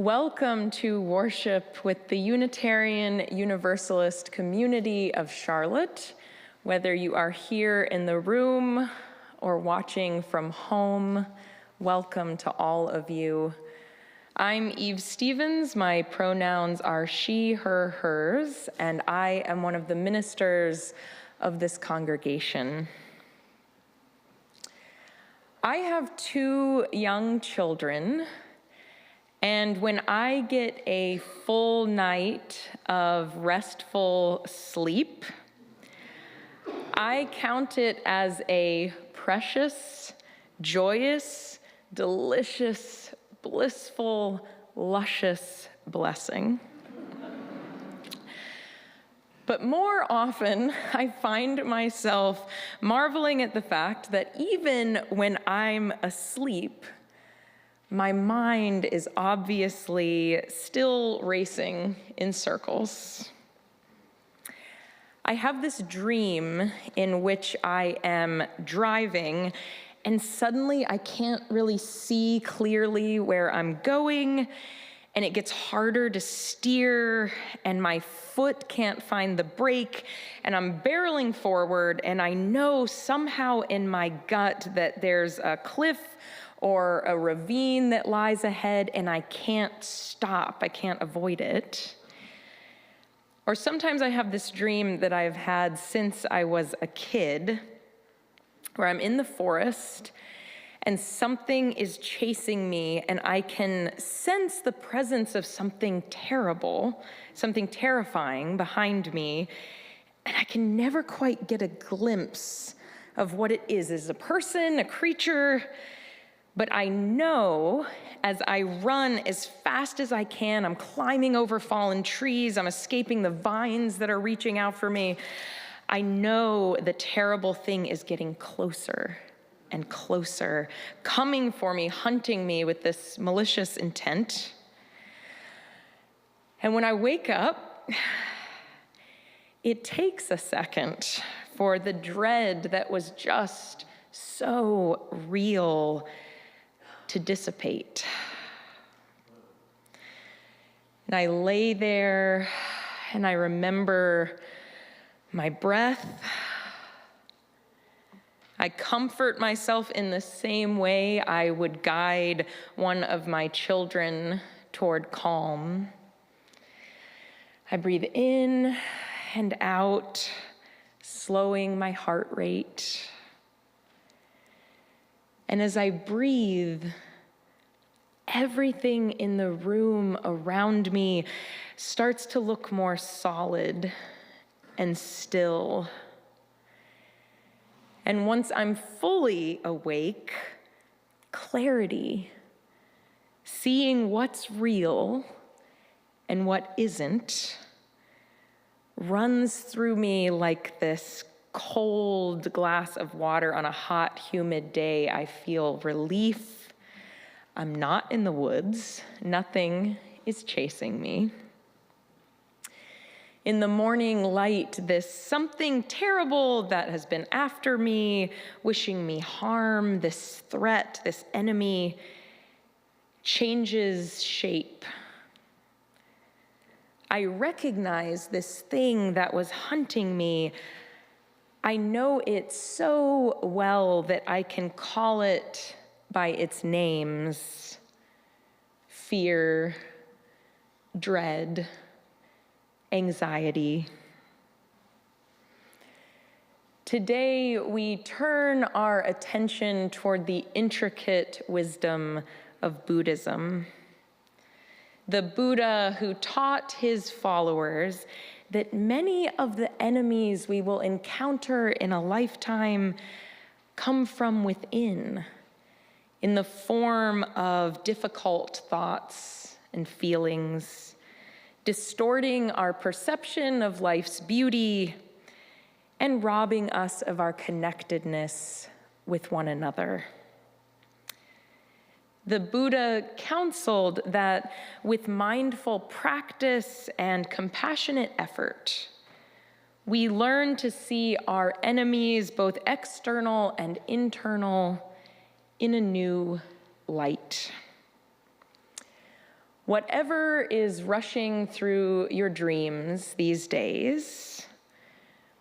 Welcome to worship with the Unitarian Universalist community of Charlotte. Whether you are here in the room or watching from home, welcome to all of you. I'm Eve Stevens. My pronouns are she, her, hers, and I am one of the ministers of this congregation. I have two young children, and when I get a full night of restful sleep, I count it as a precious, joyous, delicious, blissful, luscious blessing. But more often, I find myself marveling at the fact that even when I'm asleep, my mind is obviously still racing in circles. I have this dream in which I am driving, and suddenly I can't really see clearly where I'm going, and it gets harder to steer, and my foot can't find the brake, and I'm barreling forward, and I know somehow in my gut that there's a cliff or a ravine that lies ahead, and I can't stop. I can't avoid it. Or sometimes I have this dream that I've had since I was a kid, where I'm in the forest, and something is chasing me, and I can sense the presence of something terrible, something terrifying behind me, and I can never quite get a glimpse of what it is. Is it a person, a creature? But I know as I run as fast as I can, I'm climbing over fallen trees, I'm escaping the vines that are reaching out for me, I know the terrible thing is getting closer and closer, coming for me, hunting me with this malicious intent. And when I wake up, it takes a second for the dread that was just so real to dissipate. And I lay there and I remember my breath. I comfort myself in the same way I would guide one of my children toward calm. I breathe in and out, slowing my heart rate. And as I breathe, everything in the room around me starts to look more solid and still. And once I'm fully awake, clarity, seeing what's real and what isn't, runs through me like this cold glass of water on a hot, humid day. I feel relief. I'm not in the woods. Nothing is chasing me. In the morning light, this something terrible that has been after me, wishing me harm, this threat, this enemy, changes shape. I recognize this thing that was hunting me. I know it so well that I can call it by its names: fear, dread, anxiety. Today, we turn our attention toward the intricate wisdom of Buddhism. The Buddha who taught his followers that many of the enemies we will encounter in a lifetime come from within, in the form of difficult thoughts and feelings, distorting our perception of life's beauty and robbing us of our connectedness with one another. The Buddha counseled that with mindful practice and compassionate effort, we learn to see our enemies, both external and internal, in a new light. Whatever is rushing through your dreams these days,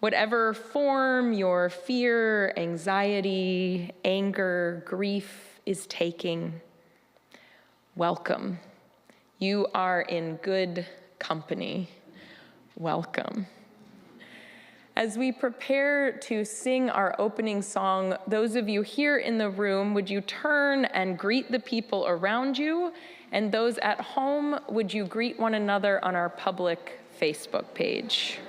whatever form your fear, anxiety, anger, grief is taking, welcome. You are in good company. Welcome. As we prepare to sing our opening song, those of you here in the room, would you turn and greet the people around you? And those at home, would you greet one another on our public Facebook page?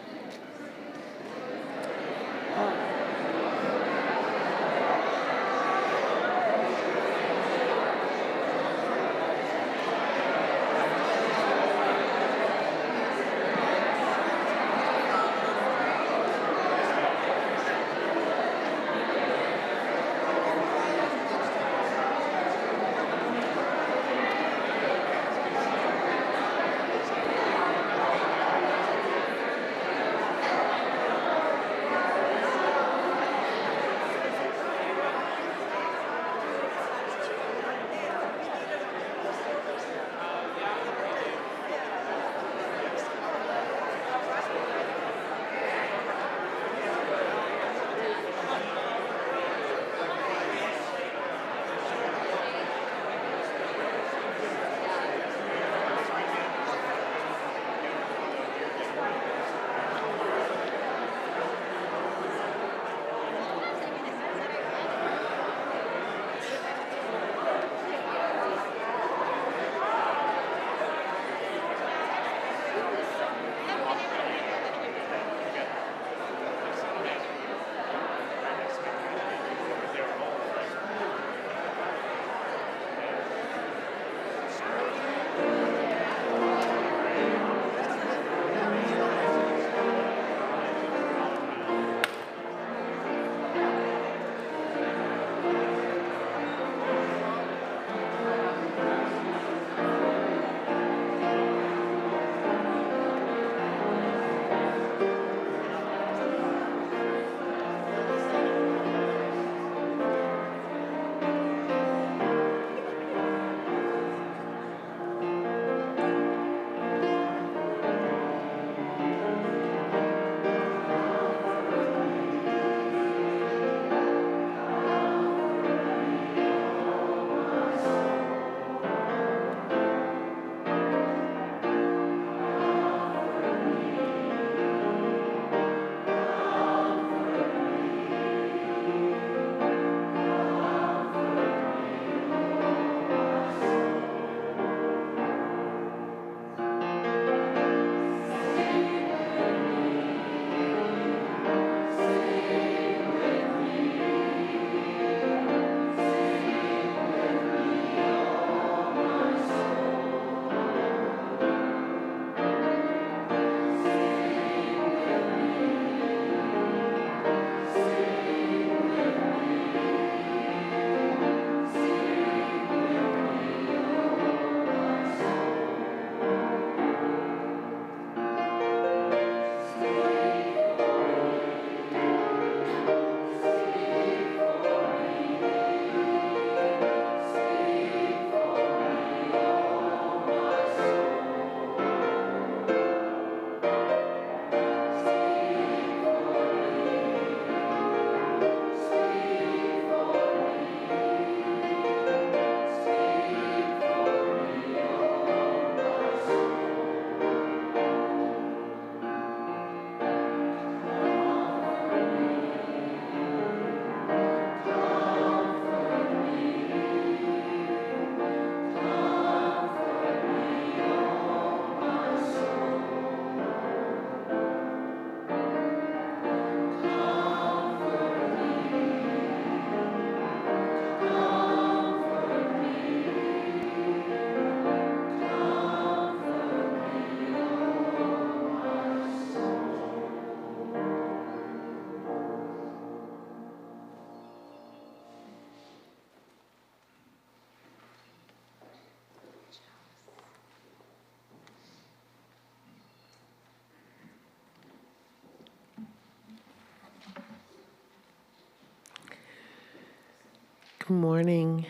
Good morning.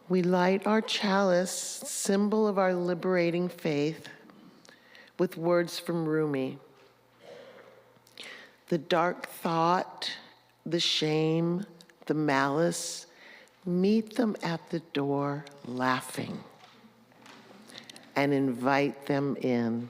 We light our chalice, symbol of our liberating faith, with words from Rumi. The dark thought, the shame, the malice, meet them at the door laughing and invite them in.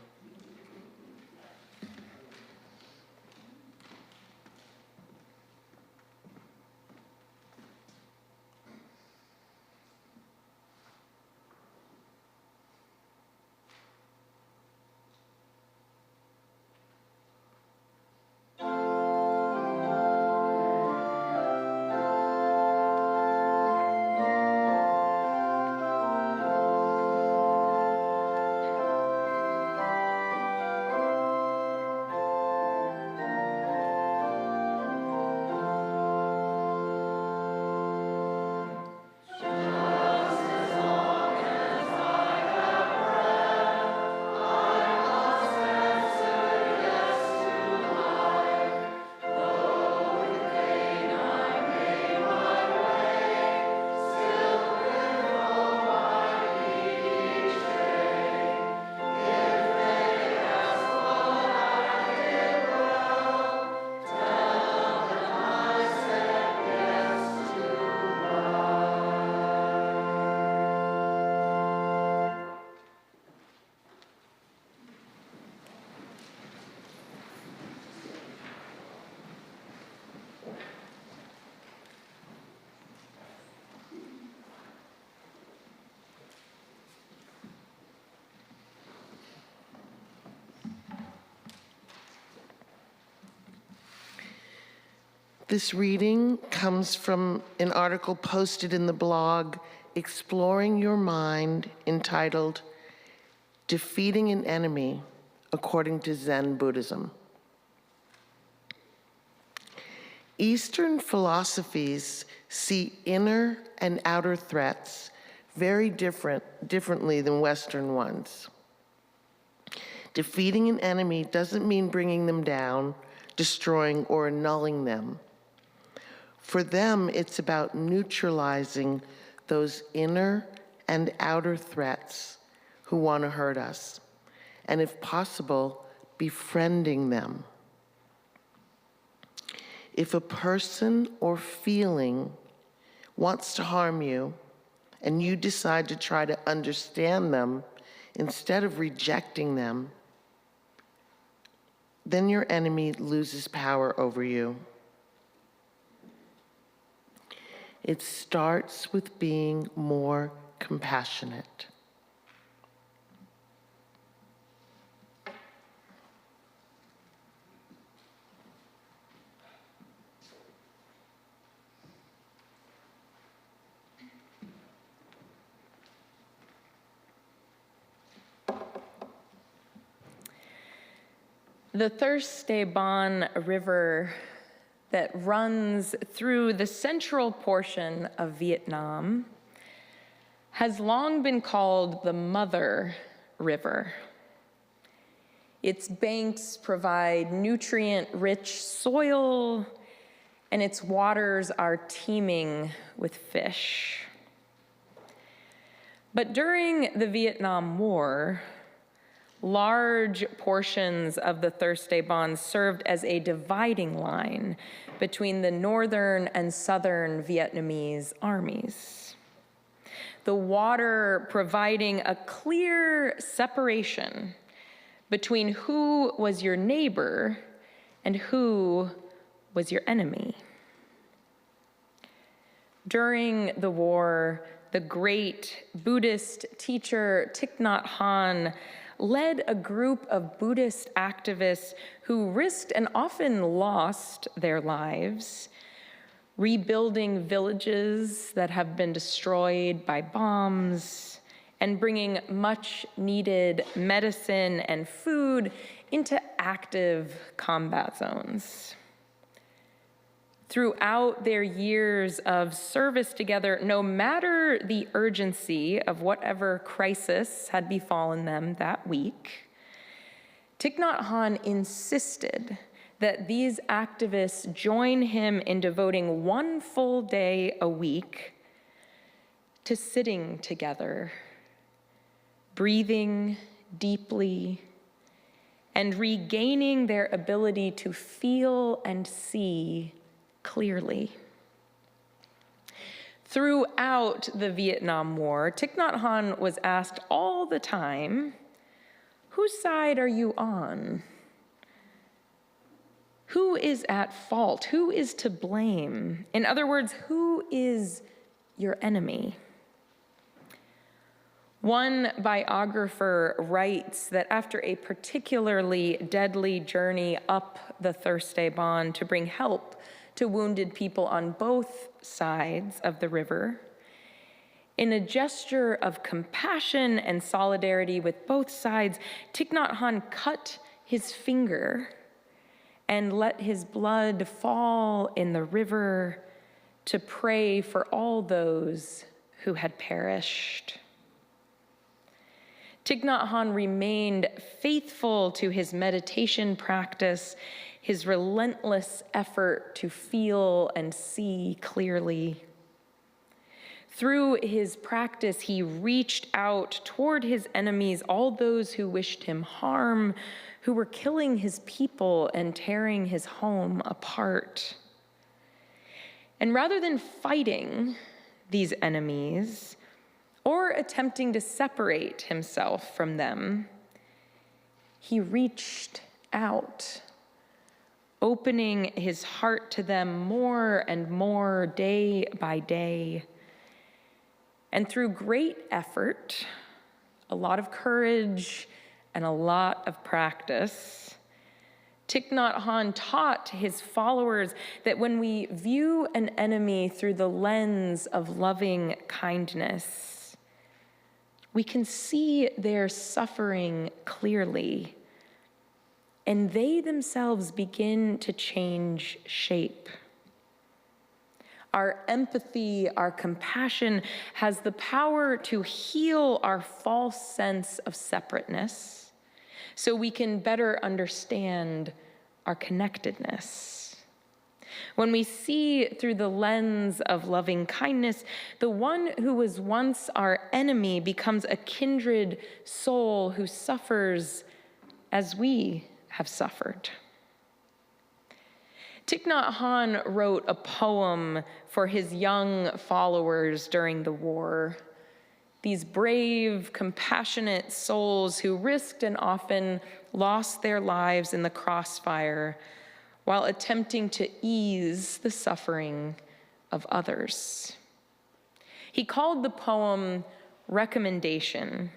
This reading comes from an article posted in the blog, Exploring Your Mind, entitled, Defeating an Enemy According to Zen Buddhism. Eastern philosophies see inner and outer threats very differently than Western ones. Defeating an enemy doesn't mean bringing them down, destroying or annulling them. For them, it's about neutralizing those inner and outer threats who want to hurt us, and if possible, befriending them. If a person or feeling wants to harm you, and you decide to try to understand them instead of rejecting them, then your enemy loses power over you. It starts with being more compassionate. The Thursday Bon River that runs through the central portion of Vietnam has long been called the Mother River. Its banks provide nutrient-rich soil, and its waters are teeming with fish. But during the Vietnam War, large portions of the Thursday Bon served as a dividing line between the northern and southern Vietnamese armies. The water providing a clear separation between who was your neighbor and who was your enemy. During the war, the great Buddhist teacher Thich Nhat Hanh led a group of Buddhist activists who risked and often lost their lives, rebuilding villages that have been destroyed by bombs, and bringing much needed medicine and food into active combat zones. Throughout their years of service together, no matter the urgency of whatever crisis had befallen them that week, Thich Nhat Hanh insisted that these activists join him in devoting one full day a week to sitting together, breathing deeply, and regaining their ability to feel and see clearly. Throughout the Vietnam War, Thich Nhat Hanh was asked all the time, "Whose side are you on? Who is at fault? Who is to blame?" In other words, who is your enemy? One biographer writes that after a particularly deadly journey up the Thursday Bond to bring help to wounded people on both sides of the river, in a gesture of compassion and solidarity with both sides, Thich Nhat Hanh cut his finger and let his blood fall in the river to pray for all those who had perished. Thich Nhat Hanh remained faithful to his meditation practice, his relentless effort to feel and see clearly. Through his practice, he reached out toward his enemies, all those who wished him harm, who were killing his people and tearing his home apart. And rather than fighting these enemies or attempting to separate himself from them, he reached out, opening his heart to them more and more day by day. And through great effort, a lot of courage, and a lot of practice, Thich Nhat Hanh taught his followers that when we view an enemy through the lens of loving kindness, we can see their suffering clearly, and they themselves begin to change shape. Our empathy, our compassion has the power to heal our false sense of separateness so we can better understand our connectedness. When we see through the lens of loving kindness, the one who was once our enemy becomes a kindred soul who suffers as we have suffered. Thich Nhat Hanh wrote a poem for his young followers during the war. These brave, compassionate souls who risked and often lost their lives in the crossfire while attempting to ease the suffering of others. He called the poem Recommendation,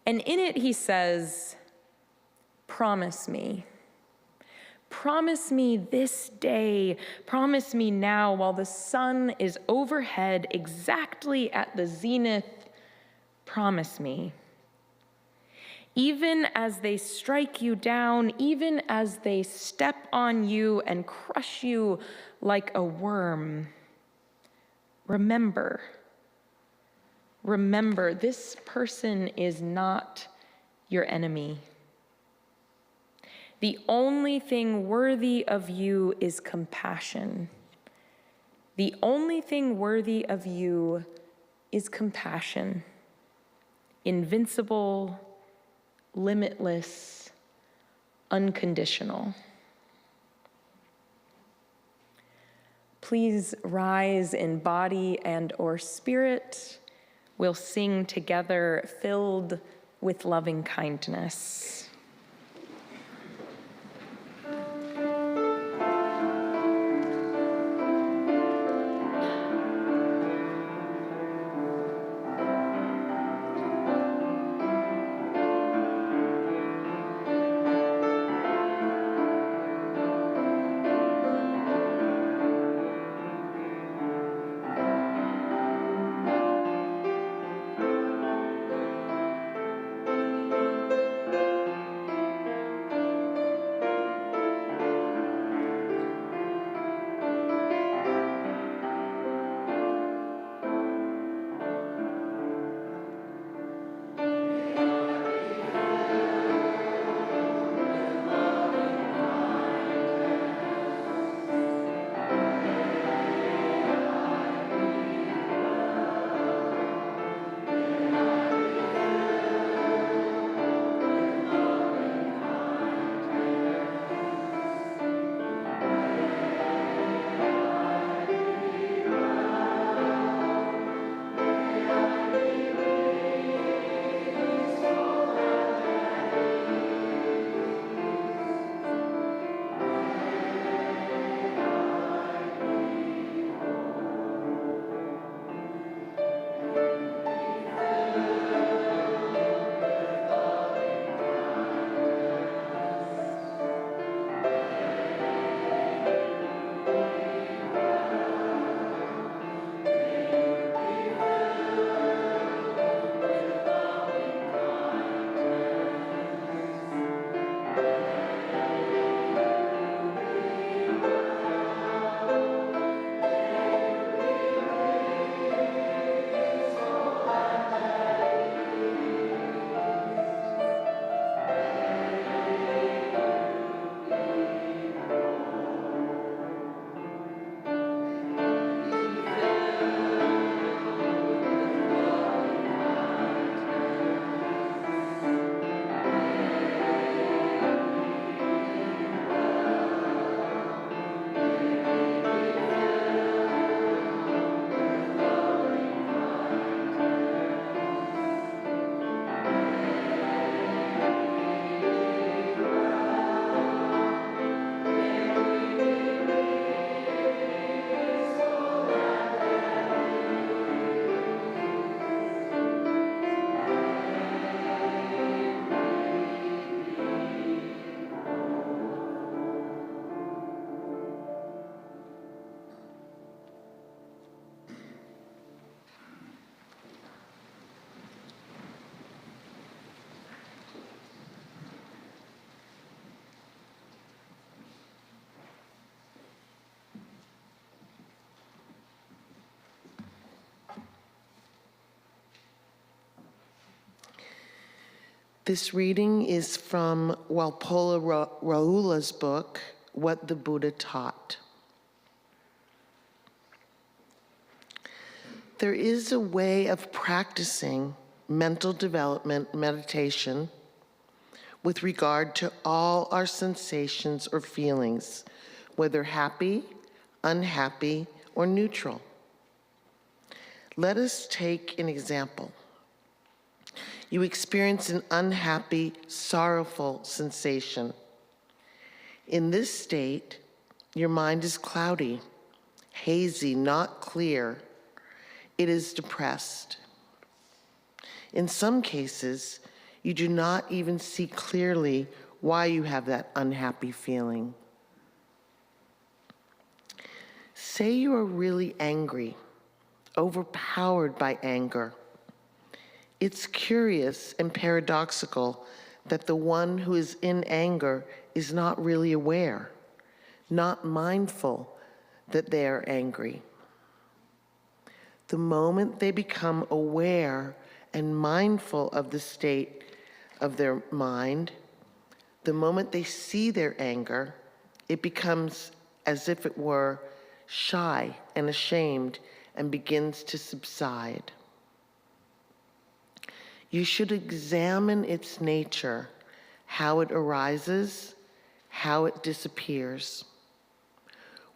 and in it he says, "Promise me. Promise me this day, promise me now while the sun is overhead exactly at the zenith, promise me. Even as they strike you down, even as they step on you and crush you like a worm, remember, this person is not your enemy. The only thing worthy of you is compassion. The only thing worthy of you is compassion. Invincible, limitless, unconditional." Please rise in body and or spirit. We'll sing together, filled with loving kindness. This reading is from Walpola Rahula's book, What the Buddha Taught. There is a way of practicing mental development meditation with regard to all our sensations or feelings, whether happy, unhappy, or neutral. Let us take an example. You experience an unhappy, sorrowful sensation. In this state, your mind is cloudy, hazy, not clear. It is depressed. In some cases, you do not even see clearly why you have that unhappy feeling. Say you are really angry, overpowered by anger. It's curious and paradoxical that the one who is in anger is not really aware, not mindful that they are angry. The moment they become aware and mindful of the state of their mind, the moment they see their anger, it becomes as if it were shy and ashamed and begins to subside. You should examine its nature, how it arises, how it disappears.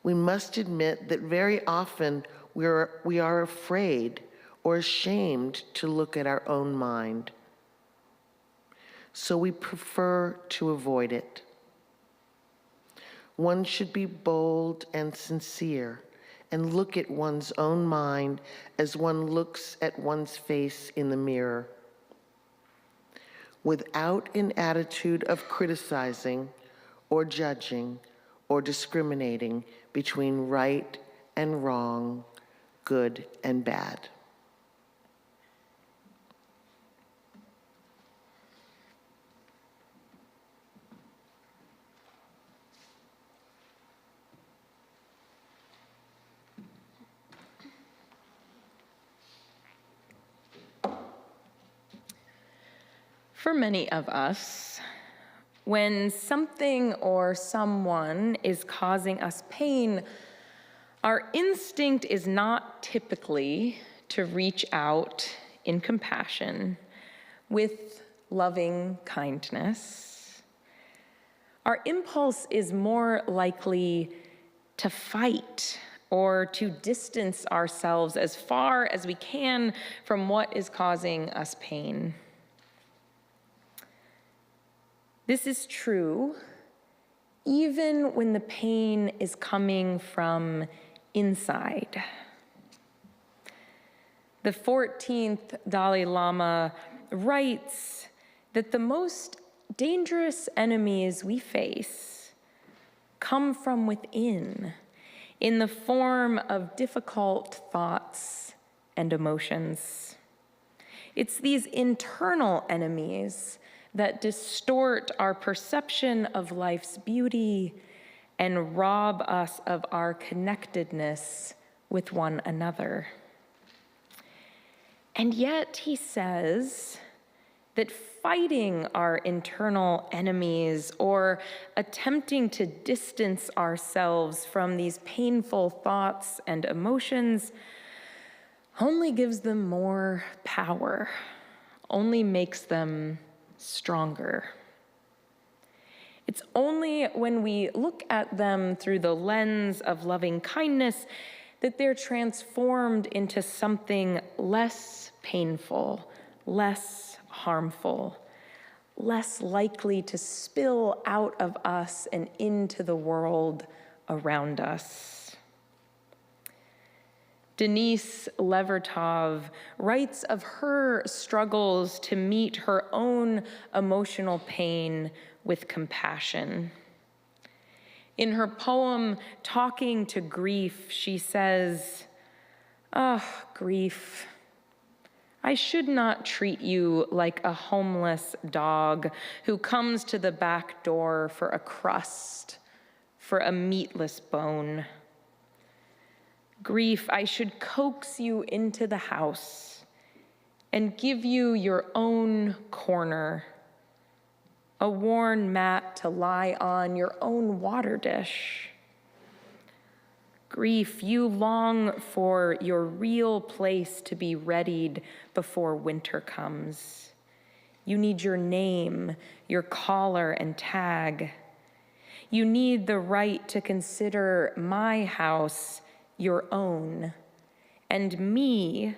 We must admit that very often we are afraid or ashamed to look at our own mind. So we prefer to avoid it. One should be bold and sincere and look at one's own mind as one looks at one's face in the mirror, without an attitude of criticizing or judging or discriminating between right and wrong, good and bad. For many of us, when something or someone is causing us pain, our instinct is not typically to reach out in compassion with loving kindness. Our impulse is more likely to fight or to distance ourselves as far as we can from what is causing us pain. This is true even when the pain is coming from inside. The 14th Dalai Lama writes that the most dangerous enemies we face come from within, in the form of difficult thoughts and emotions. It's these internal enemies that distort our perception of life's beauty and rob us of our connectedness with one another. And yet, he says that fighting our internal enemies or attempting to distance ourselves from these painful thoughts and emotions only gives them more power, only makes them stronger. It's only when we look at them through the lens of loving kindness that they're transformed into something less painful, less harmful, less likely to spill out of us and into the world around us. Denise Levertov writes of her struggles to meet her own emotional pain with compassion. In her poem, Talking to Grief, she says, "Ah, grief, I should not treat you like a homeless dog who comes to the back door for a crust, for a meatless bone. Grief, I should coax you into the house and give you your own corner, a worn mat to lie on, your own water dish. Grief, you long for your real place to be readied before winter comes. You need your name, your collar and tag. You need the right to consider my house your own, and me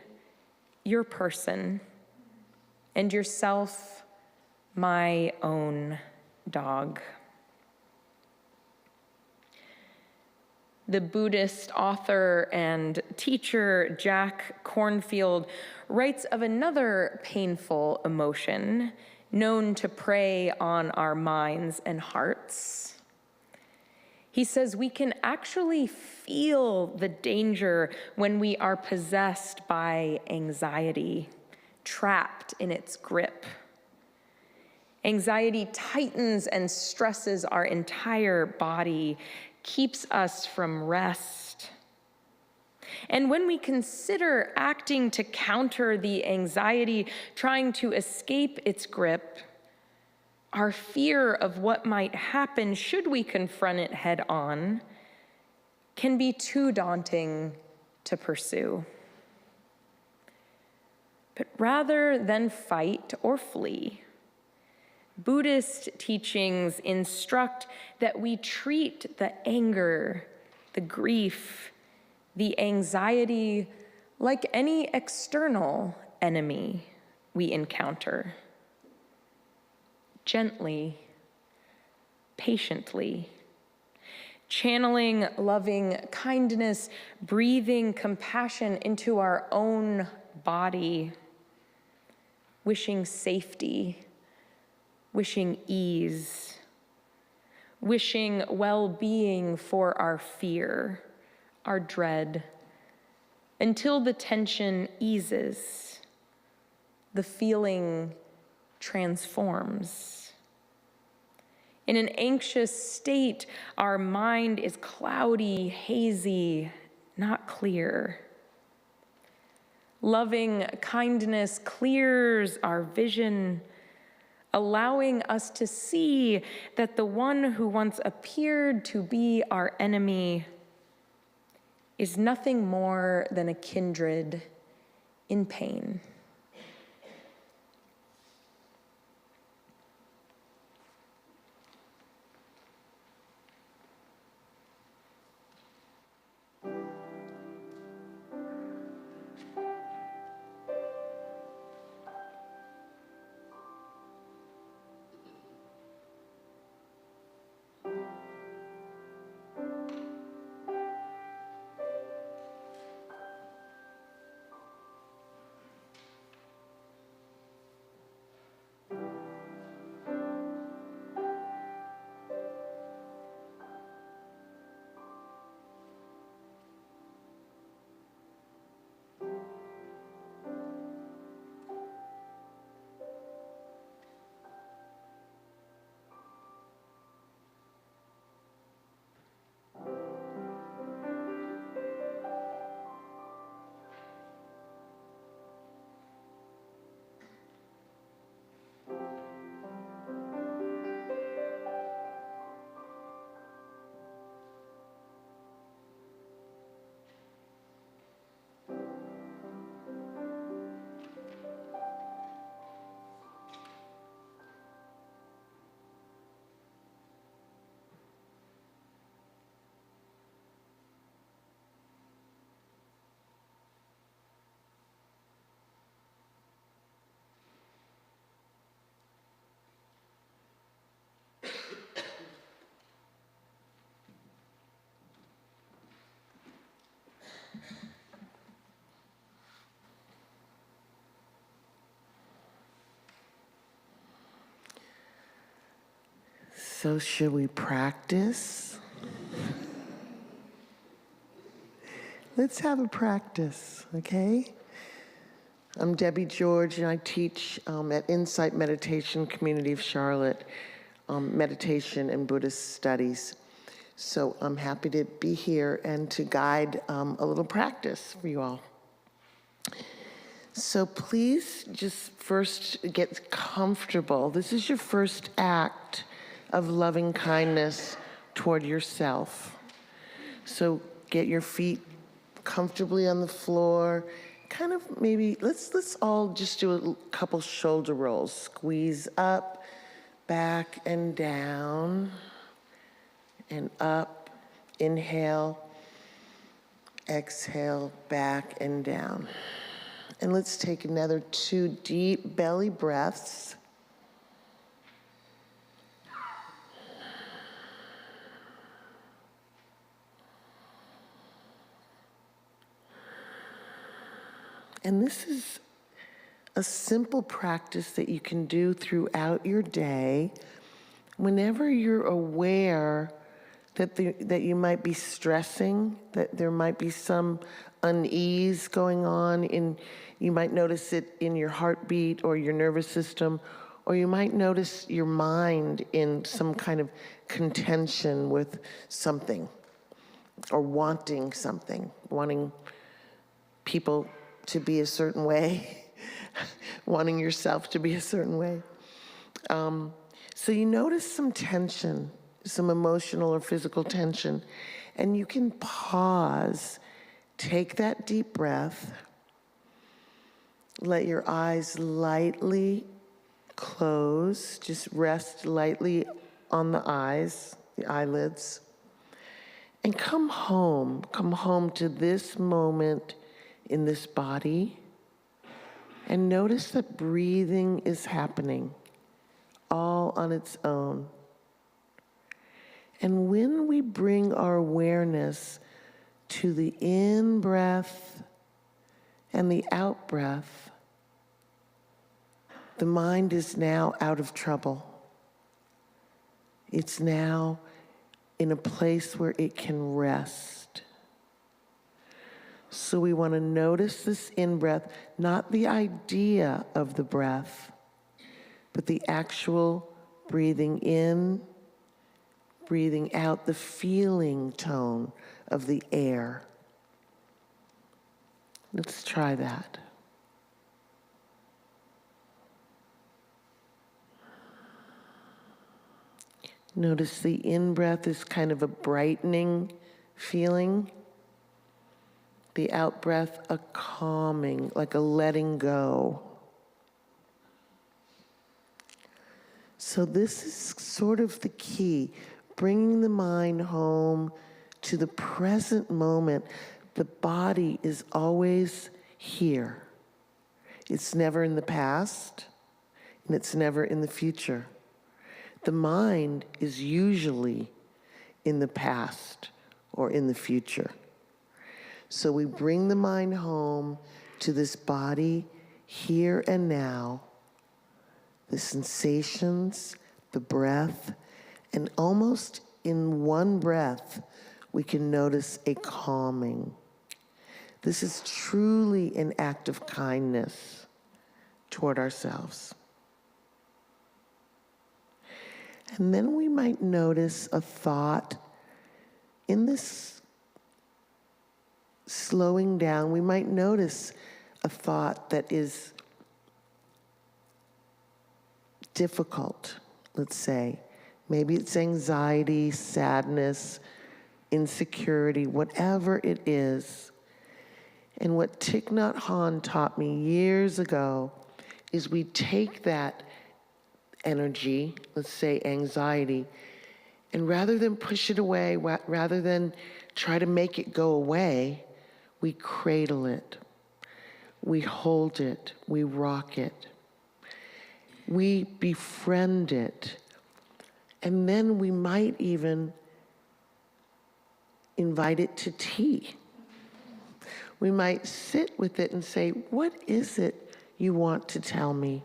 your person, and yourself my own dog. The Buddhist author and teacher Jack Kornfield writes of another painful emotion known to prey on our minds and hearts. He says we can actually feel the danger when we are possessed by anxiety, trapped in its grip. Anxiety tightens and stresses our entire body, keeps us from rest. And when we consider acting to counter the anxiety, trying to escape its grip, our fear of what might happen should we confront it head on can be too daunting to pursue. But rather than fight or flee, Buddhist teachings instruct that we treat the anger, the grief, the anxiety like any external enemy we encounter. Gently, patiently, channeling loving kindness, breathing compassion into our own body, wishing safety, wishing ease, wishing well-being for our fear, our dread, until the tension eases, the feeling transforms. In an anxious state, our mind is cloudy, hazy, not clear. Loving kindness clears our vision, allowing us to see that the one who once appeared to be our enemy is nothing more than a kindred in pain. So should we practice? Let's have a practice, okay? I'm Debbie George, and I teach at Insight Meditation Community of Charlotte, meditation and Buddhist studies. So I'm happy to be here and to guide a little practice for you all. So please just first get comfortable. This is your first act of loving kindness toward yourself. So get your feet comfortably on the floor. Kind of maybe, let's all just do a couple shoulder rolls. Squeeze up, back and down, and up. Inhale, exhale, back and down. And let's take another 2 deep belly breaths. And this is a simple practice that you can do throughout your day. Whenever you're aware that you might be stressing, that there might be some unease going on, you might notice it in your heartbeat or your nervous system, or you might notice your mind in some kind of contention with something, or wanting something, wanting people to be a certain way, wanting yourself to be a certain way. So you notice some tension, some emotional or physical tension, and you can pause, take that deep breath, let your eyes lightly close, just rest lightly on the eyes, the eyelids, and come home to this moment in this body, and notice that breathing is happening all on its own. And when we bring our awareness to the in-breath and the out-breath, the mind is now out of trouble. It's now in a place where it can rest. So we want to notice this in-breath, not the idea of the breath, but the actual breathing in, breathing out, the feeling tone of the air. Let's try that. Notice the in-breath is kind of a brightening feeling. The out-breath, a calming, like a letting go. So this is sort of the key, bringing the mind home to the present moment. The body is always here. It's never in the past, and it's never in the future. The mind is usually in the past or in the future. So we bring the mind home to this body here and now, the sensations, the breath, and almost in one breath, we can notice a calming. This is truly an act of kindness toward ourselves. And then we might notice a thought. In this slowing down, we might notice a thought that is difficult, let's say. Maybe it's anxiety, sadness, insecurity, whatever it is. And what Thich Nhat Hanh taught me years ago is we take that energy, let's say anxiety, and rather than push it away, rather than try to make it go away, we cradle it, we hold it, we rock it, we befriend it, and then we might even invite it to tea. We might sit with it and say, what is it you want to tell me?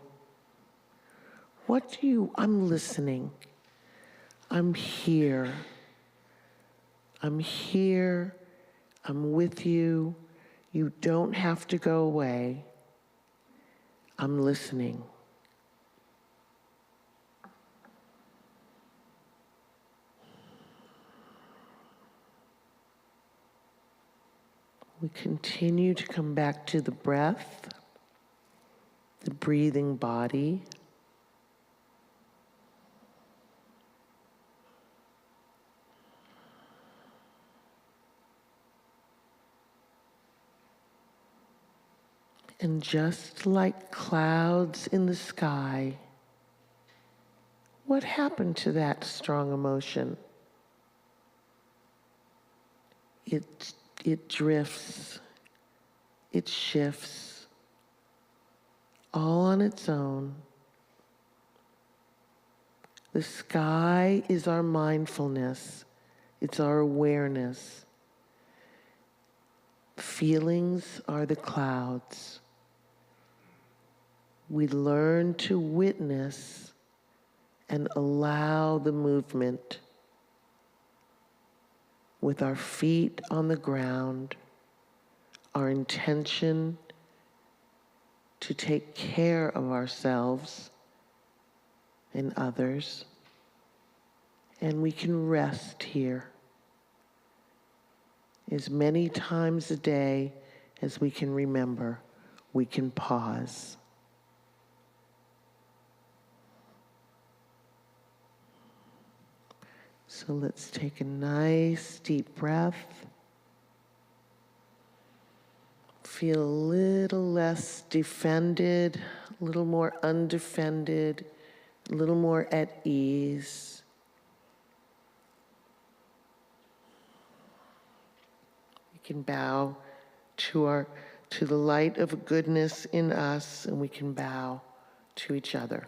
I'm listening. I'm here. I'm here. I'm with you. You don't have to go away. I'm listening. We continue to come back to the breath. the breathing body, and just like clouds in the sky, what happened to that strong emotion? It drifts, it shifts, all on its own. The sky is our mindfulness, it's our awareness. Feelings are the clouds. We learn to witness and allow the movement with our feet on the ground, our intention to take care of ourselves and others, and we can rest here as many times a day as we can remember. We can pause. So let's take a nice deep breath. Feel a little less defended, a little more undefended, a little more at ease. We can bow to the light of goodness in us, and we can bow to each other.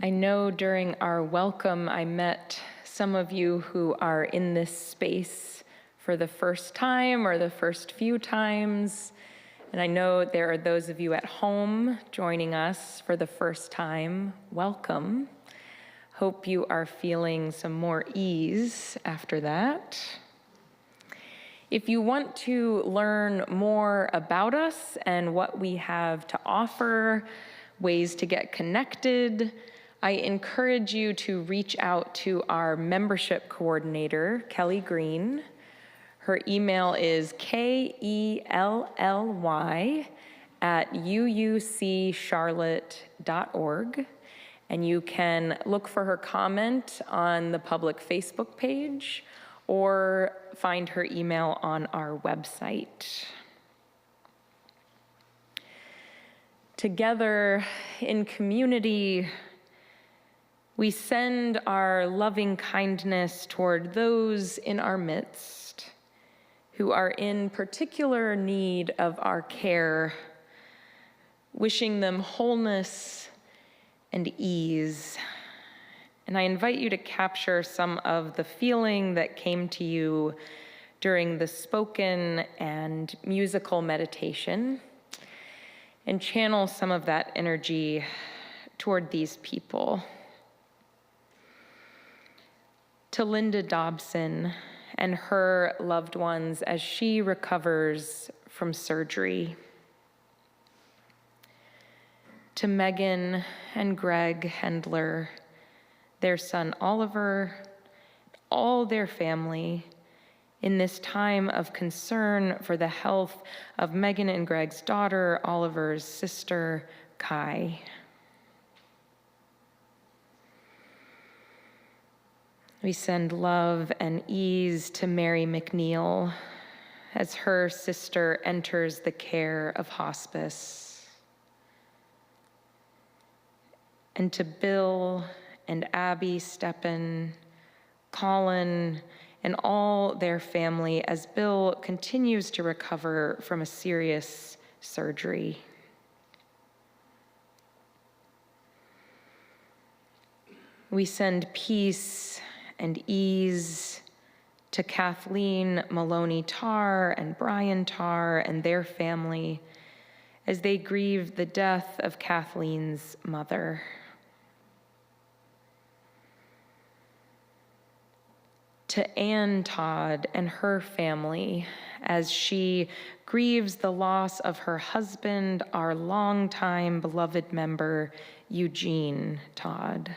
I know during our welcome, I met some of you who are in this space for the first time or the first few times. And I know there are those of you at home joining us for the first time. Welcome. Hope you are feeling some more ease after that. If you want to learn more about us and what we have to offer, ways to get connected, I encourage you to reach out to our membership coordinator, Kelly Green. Her email is kelly@uuccharlotte.org. And you can look for her comment on the public Facebook page or find her email on our website. Together in community, we send our loving kindness toward those in our midst who are in particular need of our care, wishing them wholeness and ease. And I invite you to capture some of the feeling that came to you during the spoken and musical meditation, and channel some of that energy toward these people. To Linda Dobson and her loved ones as she recovers from surgery. To Megan and Greg Hendler, their son Oliver, all their family, in this time of concern for the health of Megan and Greg's daughter, Oliver's sister, Kai. We send love and ease to Mary McNeil as her sister enters the care of hospice. And to Bill and Abby Steppen, Colin, and all their family as Bill continues to recover from a serious surgery. We send peace and ease to Kathleen Maloney Tarr and Brian Tarr and their family as they grieve the death of Kathleen's mother. To Ann Todd and her family as she grieves the loss of her husband, our longtime beloved member, Eugene Todd.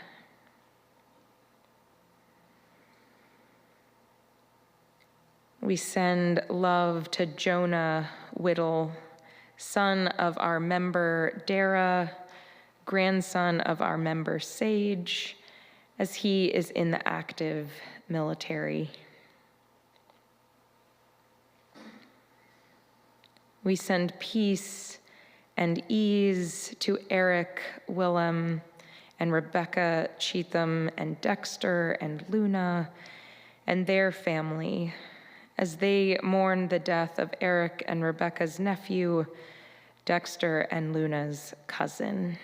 We send love to Jonah Whittle, son of our member Dara, grandson of our member Sage, as he is in the active military. We send peace and ease to Eric Willem and Rebecca Cheatham and Dexter and Luna and their family as they mourn the death of Eric and Rebecca's nephew, Dexter and Luna's cousin.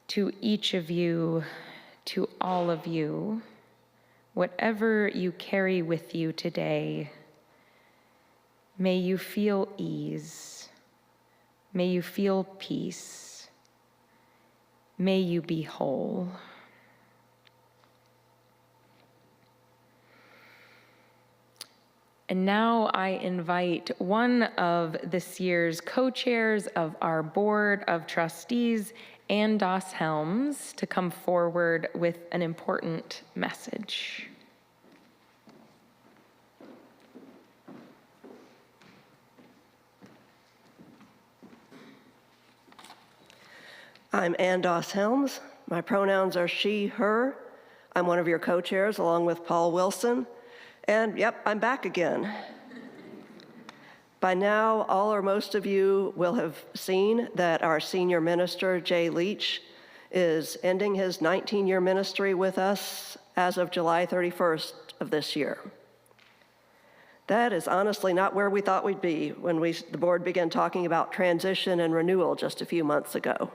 To each of you, to all of you, whatever you carry with you today, may you feel ease, may you feel peace, may you be whole. And now I invite one of this year's co-chairs of our Board of Trustees, Ann Doss Helms, to come forward with an important message. I'm Ann Doss Helms. My pronouns are she, her. I'm one of your co-chairs along with Paul Wilson. And yep, I'm back again. By now, all or most of you will have seen that our senior minister, Jay Leach, is ending his 19-year ministry with us as of July 31st of this year. That is honestly not where we thought we'd be when the board began talking about transition and renewal just a few months ago.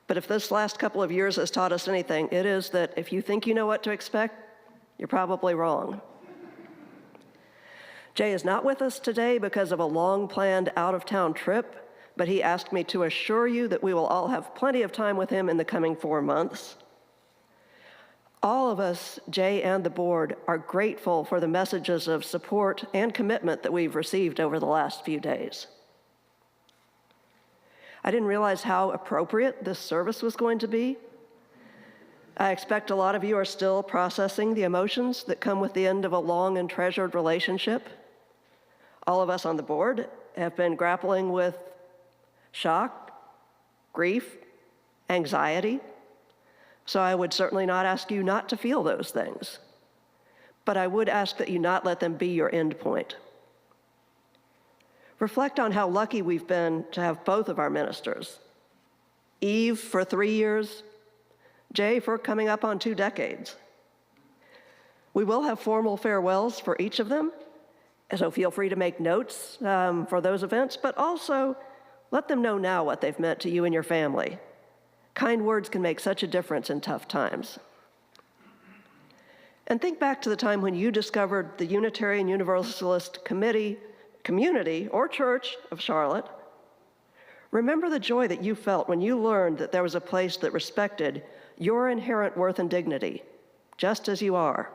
But if this last couple of years has taught us anything, it is that if you think you know what to expect, you're probably wrong. Jay is not with us today because of a long-planned out-of-town trip, but he asked me to assure you that we will all have plenty of time with him in the coming 4 months. All of us, Jay and the board, are grateful for the messages of support and commitment that we've received over the last few days. I didn't realize how appropriate this service was going to be. I expect a lot of you are still processing the emotions that come with the end of a long and treasured relationship. All of us on the board have been grappling with shock, grief, anxiety. So I would certainly not ask you not to feel those things, but I would ask that you not let them be your end point. Reflect on how lucky we've been to have both of our ministers, Eve for 3 years, Jay for coming up on 2 decades. We will have formal farewells for each of them, so feel free to make notes for those events, but also let them know now what they've meant to you and your family. Kind words can make such a difference in tough times. And think back to the time when you discovered the Unitarian Universalist community or church of Charlotte. Remember the joy that you felt when you learned that there was a place that respected your inherent worth and dignity, just as you are.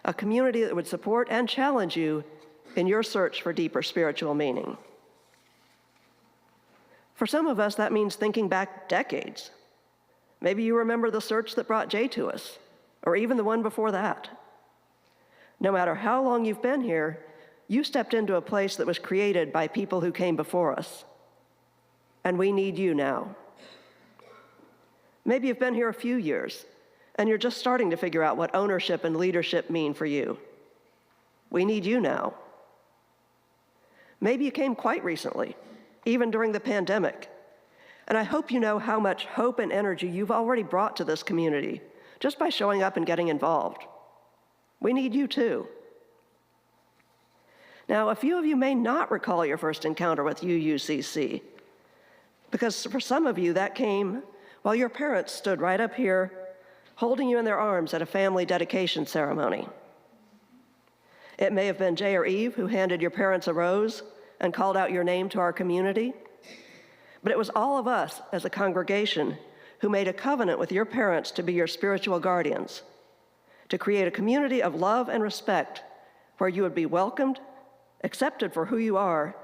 A community that would support and challenge you in your search for deeper spiritual meaning. For some of us, that means thinking back decades. Maybe you remember the search that brought Jay to us, or even the one before that. No matter how long you've been here, you stepped into a place that was created by people who came before us. And we need you now. Maybe you've been here a few years, and you're just starting to figure out what ownership and leadership mean for you. We need you now. Maybe you came quite recently, even during the pandemic. And I hope you know how much hope and energy you've already brought to this community just by showing up and getting involved. We need you too. Now, a few of you may not recall your first encounter with UUCC, because for some of you that came while your parents stood right up here holding you in their arms at a family dedication ceremony. It may have been Jay or Eve who handed your parents a rose and called out your name to our community. But it was all of us as a congregation who made a covenant with your parents to be your spiritual guardians, to create a community of love and respect where you would be welcomed, accepted for who you are,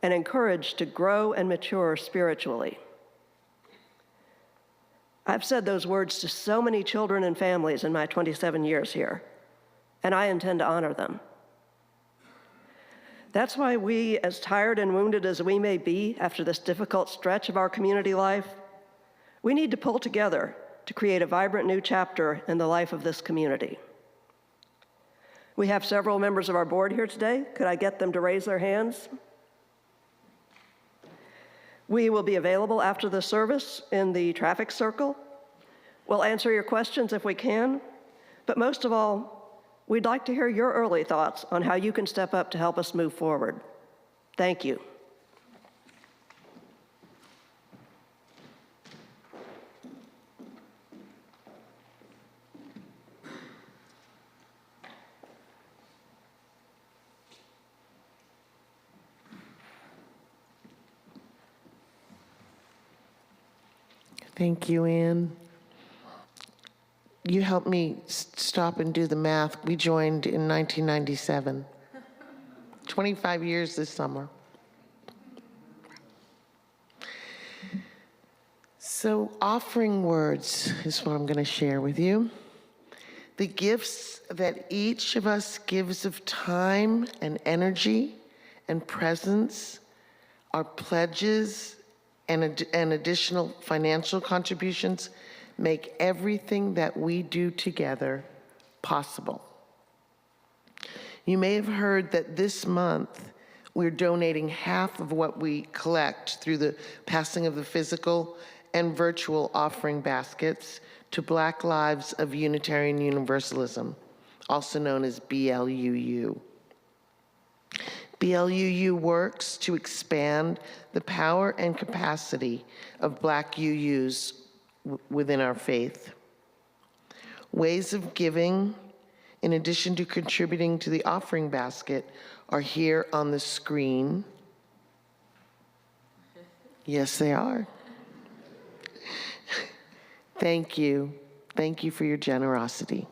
and encouraged to grow and mature spiritually. I've said those words to so many children and families in my 27 years here, and I intend to honor them. That's why we, as tired and wounded as we may be after this difficult stretch of our community life, we need to pull together to create a vibrant new chapter in the life of this community. We have several members of our board here today. Could I get them to raise their hands? We will be available after the service in the traffic circle. We'll answer your questions if we can, but most of all, we'd like to hear your early thoughts on how you can step up to help us move forward. Thank you. Thank you, Ann. You helped me stop and do the math. We joined in 1997. 25 years this summer. So offering words is what I'm going to share with you. The gifts that each of us gives of time and energy and presence, our pledges and additional financial contributions make everything that we do together possible. You may have heard that this month we're donating half of what we collect through the passing of the physical and virtual offering baskets to Black Lives of Unitarian Universalism, also known as BLUU. BLUU works to expand the power and capacity of Black UUs within our faith. Ways of giving, in addition to contributing to the offering basket, are here on the screen. Yes, they are. Thank you. Thank you for your generosity.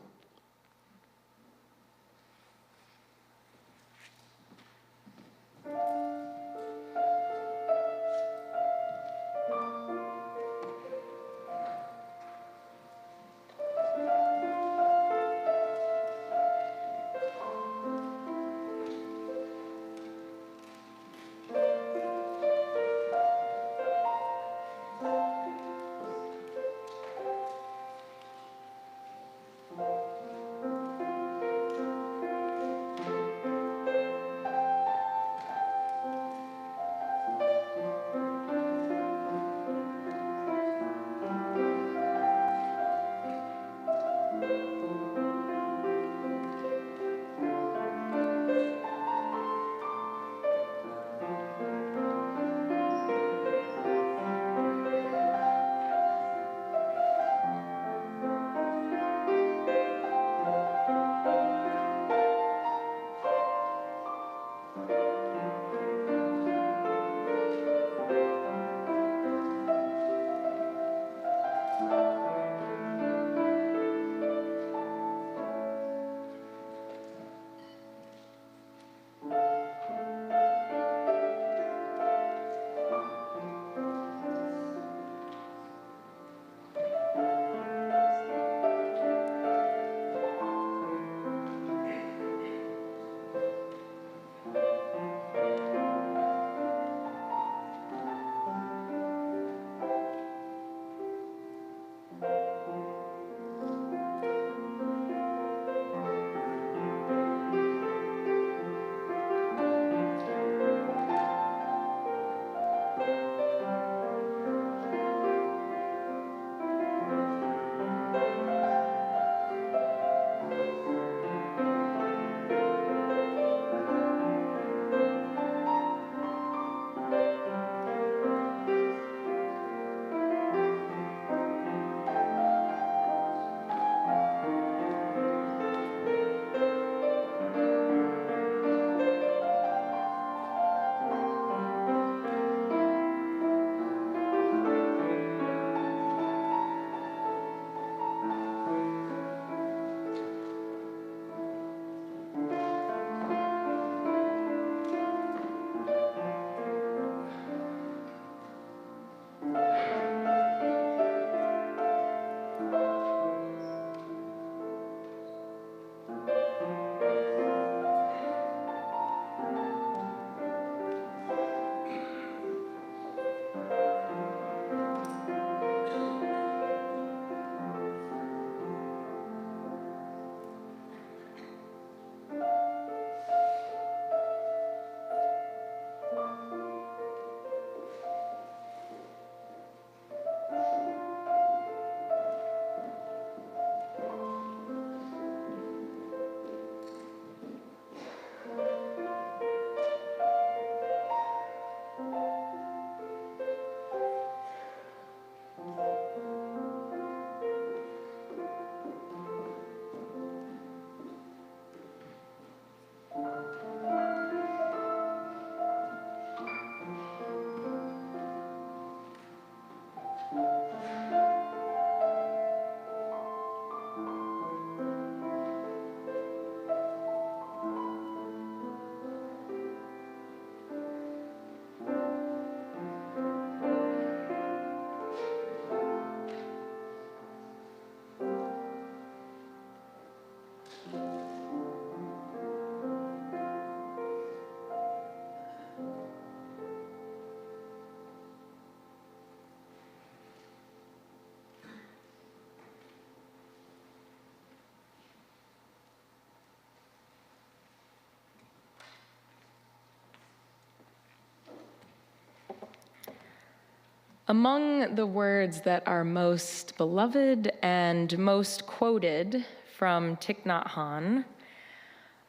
Among the words that are most beloved and most quoted from Thich Nhat Hanh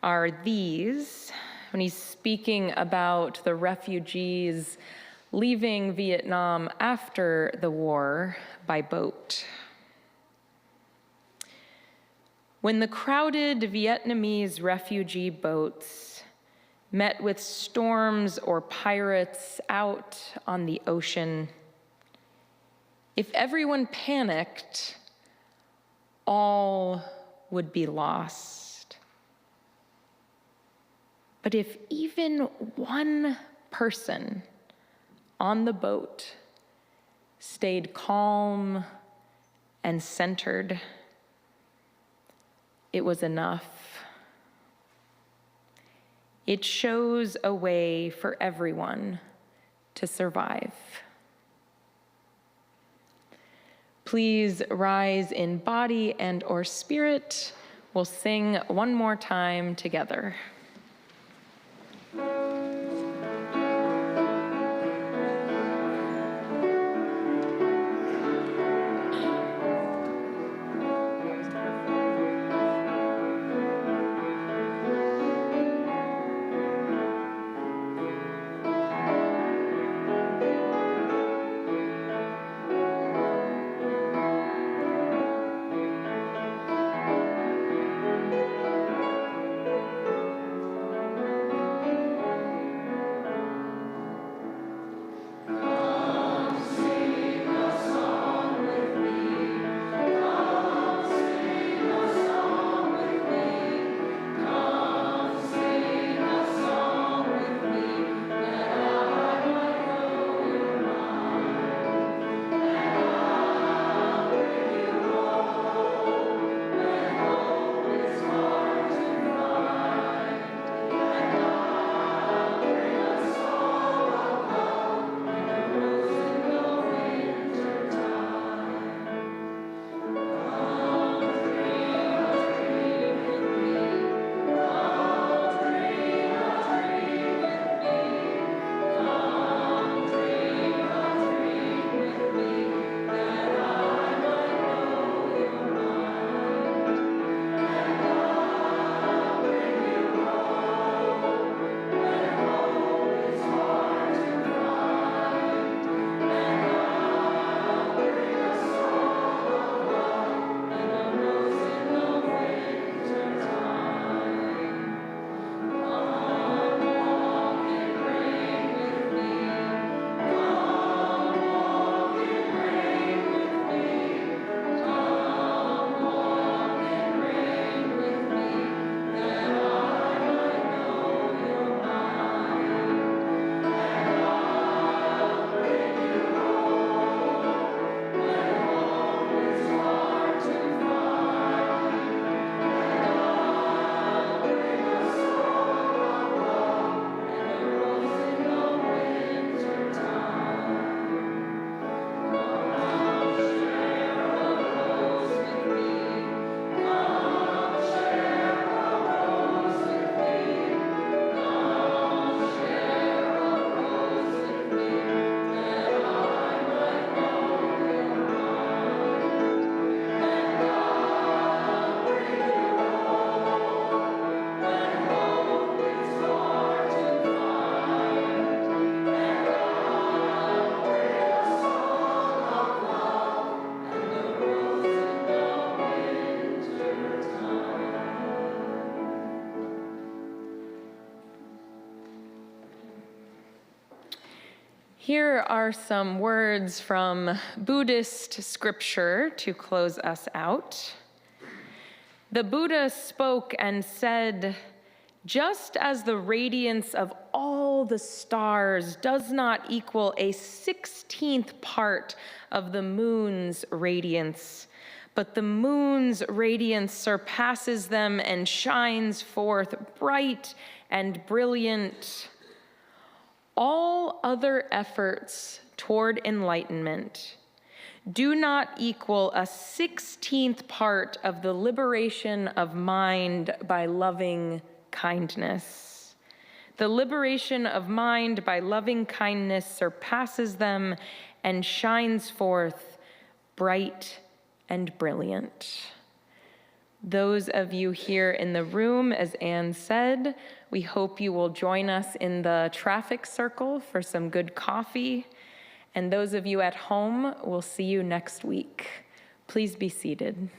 are these when he's speaking about the refugees leaving Vietnam after the war by boat. When the crowded Vietnamese refugee boats met with storms or pirates out on the ocean, if everyone panicked, all would be lost. But if even one person on the boat stayed calm and centered, it was enough. It shows a way for everyone to survive. Please rise in body and or spirit. We'll sing one more time together. Here are some words from Buddhist scripture to close us out. The Buddha spoke and said, "Just as the radiance of all the stars does not equal a 16th part of the moon's radiance, but the moon's radiance surpasses them and shines forth bright and brilliant, all other efforts toward enlightenment do not equal a 16th part of the liberation of mind by loving kindness. The liberation of mind by loving kindness surpasses them and shines forth bright and brilliant." Those of you here in the room, as Anne said, we hope you will join us in the traffic circle for some good coffee. And those of you at home, we'll see you next week. Please be seated.